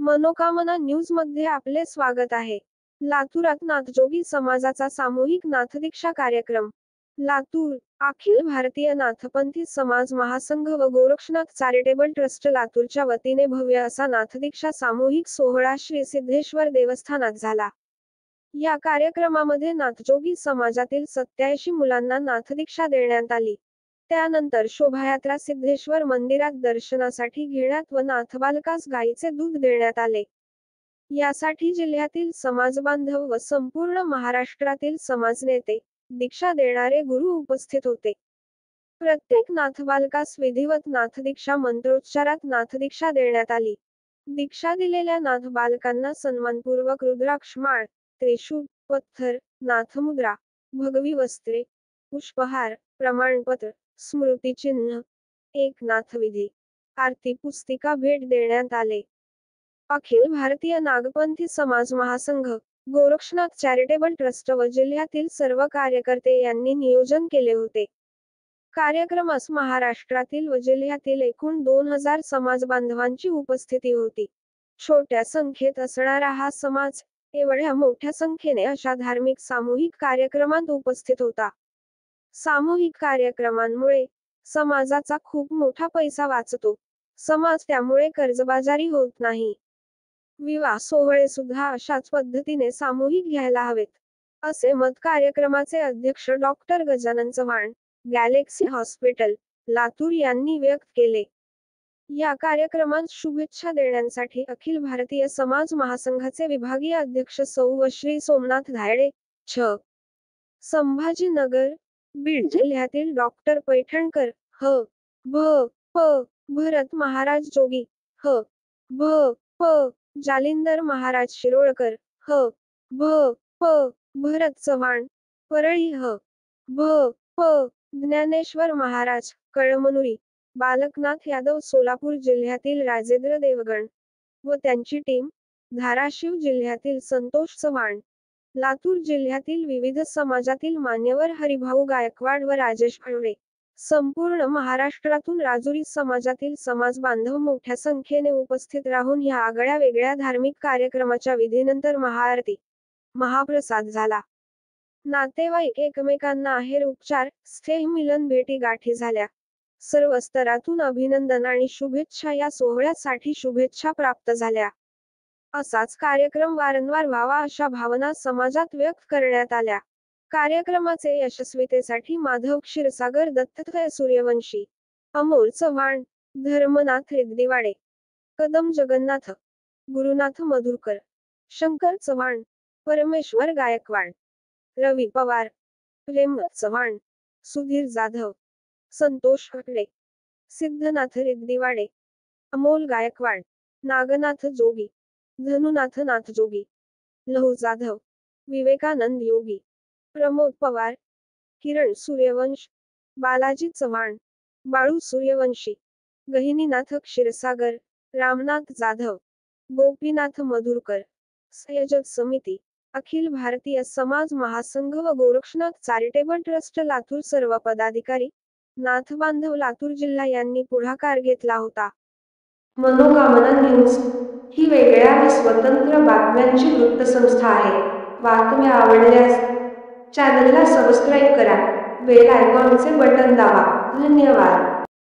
मनोकामना न्यूज मध्ये आपले स्वागत आहे। लातूरात नाथजोगी समाजाचा सामूहिक नाथदीक्षा कार्यक्रम। लातूर अखिल भारतीय नाथपंथी समाज महासंघ व गोरक्षनाथ चॅरिटेबल ट्रस्ट लातूरच्या वतीने भव्य असा नाथदीक्षा सामूहिक सोहळा श्री सिद्धेश्वर देवस्थानात झाला। या कार्यक्रमामध्ये नाथजोगी समाजातील 87 मुलांना नाथदीक्षा देण्यात आली। त्यानंतर शोभायात्रा सिद्धेश्वर मंदिरात दर्शनासाठी घेण्यात व नाथबालकास गाईचे दूध देण्यात आले। यासाठी जिल्ह्यातील समाजबांधव व संपूर्ण महाराष्ट्रातील समाजनेते, दीक्षा देणारे गुरु उपस्थित होते। प्रत्येक नाथबालकास विधिवत नाथदीक्षा मंत्रोच्चारात नाथदीक्षा देण्यात आली। दीक्षा दिलेल्या नाथबालकांना सन्मानपूर्वक रुद्राक्ष माळ, त्रिशूळ, पत्थर, नाथमुद्रा, भगवी वस्त्रे, पुष्पहार, प्रमाणपत्र, स्मृतिचिन्ह, एक नाथविधी, आरती पुस्तिका भेट देण्यात आले। अखिल भारतीय नागपंथी समाज महासंघ, गोरक्षनाथ चॅरिटेबल ट्रस्ट व जिल्ह्यातील सर्व कार्यकर्ते यांनी नियोजन केले होते। कार्यक्रमास महाराष्ट्रातील व जिल्ह्यातील एकूण 2000 समाजबांधवांची उपस्थिती होती। छोट्या संख्येत असणारा हा समाज एवढ्या मोठ्या संख्येने अशा धार्मिक सामूहिक कार्यक्रमात उपस्थित होता। सामूहिक कार्यक्रमांमुळे समाजाचा खूप मोठा पैसा वाचतो। समाज त्यामुळे कर्जबाजारी होत नाही। विवाह सोहळे सुद्धा अशाच पद्धतीने सामूहिक घ्यायला हवेत, असे मत कार्यक्रमाचे अध्यक्ष doctor Gajanan Chavan, Galaxy hospital, Latur यांनी व्यक्त केले। या कार्यक्रमात शुभेच्छा देण्यासाठी अखिल भारतीय समाज महासंघाचे विभागीय अध्यक्ष सौ व श्री सोमनाथ धायडे, छ. संभाजीनगर, बीड जिल्ह्यातील डॉक्टर पैठणकर, ह. भ. प. भरत महाराज जोगी, ह. भ. प. जालिंदर महाराज शिरोळकर, ह. भ. प. भरत चव्हाण, परळी, ह. भ. प. ज्ञानेश्वर महाराज, कळमनुरी, बालकनाथ यादव सोलापूर जिल्ह्यातील राजेंद्र देवगण व त्यांची टीम, धाराशिव जिल्ह्यातील संतोष चव्हाण, लातूर जिल्ह्यातील विविध समाजातील मान्यवर हरिभाऊ गायकवाड व राजेश फळवे, संपूर्ण महाराष्ट्रातून राजुरी समाजातील समाज बांधव मोठ्या संख्येने उपस्थित राहून या आगळ्या वेगळ्या धार्मिक कार्यक्रमाच्या विधीनंतर महाआरती, महाप्रसाद झाला। नातेवाईक एकमेकांना आहेर उपचार, स्नेहमिलन भेटी गाठी झाल्या। सर्व स्तरातून अभिनंदन आणि शुभेच्छा या सोहळ्यासाठी शुभेच्छा प्राप्त झाल्या। असाच कार्यक्रम वारंवार व्हावा अशा भावना समाजात व्यक्त करण्यात आल्या। कार्यक्रमाचे यशस्वीतेसाठी माधव क्षीरसागर दत्तात्रय सूर्यवंशी, अमोल चव्हाण, धर्मनाथ रिद्दीवाडे, कदम जगन्नाथ, गुरुनाथ मधुरकर, शंकर चव्हाण, परमेश्वर गायकवाड, रवी पवार, प्रेमनाथ चव्हाण, सुधीर जाधव, संतोष हकडे, सिद्धनाथ रिद्दीवाडे, अमोल गायकवाड, नागनाथ जोगी, धनुनाथ नाथजोगी, लहू जाधव, विवेकानंद योगी, प्रमोद पवार, किरण सूर्यवंश, बालाजी चव्हाण, बाळू सूर्यवंशी, गहिनीनाथ क्षीरसागर, रामनाथ जाधव, गोपीनाथ मधुरकर, संयोजक समिती, अखिल भारतीय समाज महासंघ व गोरक्षनाथ चॅरिटेबल ट्रस्ट लातूर सर्व पदाधिकारी, नाथबांधव लातूर जिल्हा यांनी पुढाकार घेतला होता। मनोकामना न्यूज ही वेगळ्या व स्वतंत्र बातम्यांची वृत्तसंस्था आहे। बातम्या आवडल्यास चॅनलला सबस्क्राईब करा, बेल आयकॉनचे बटन दाबा। धन्यवाद।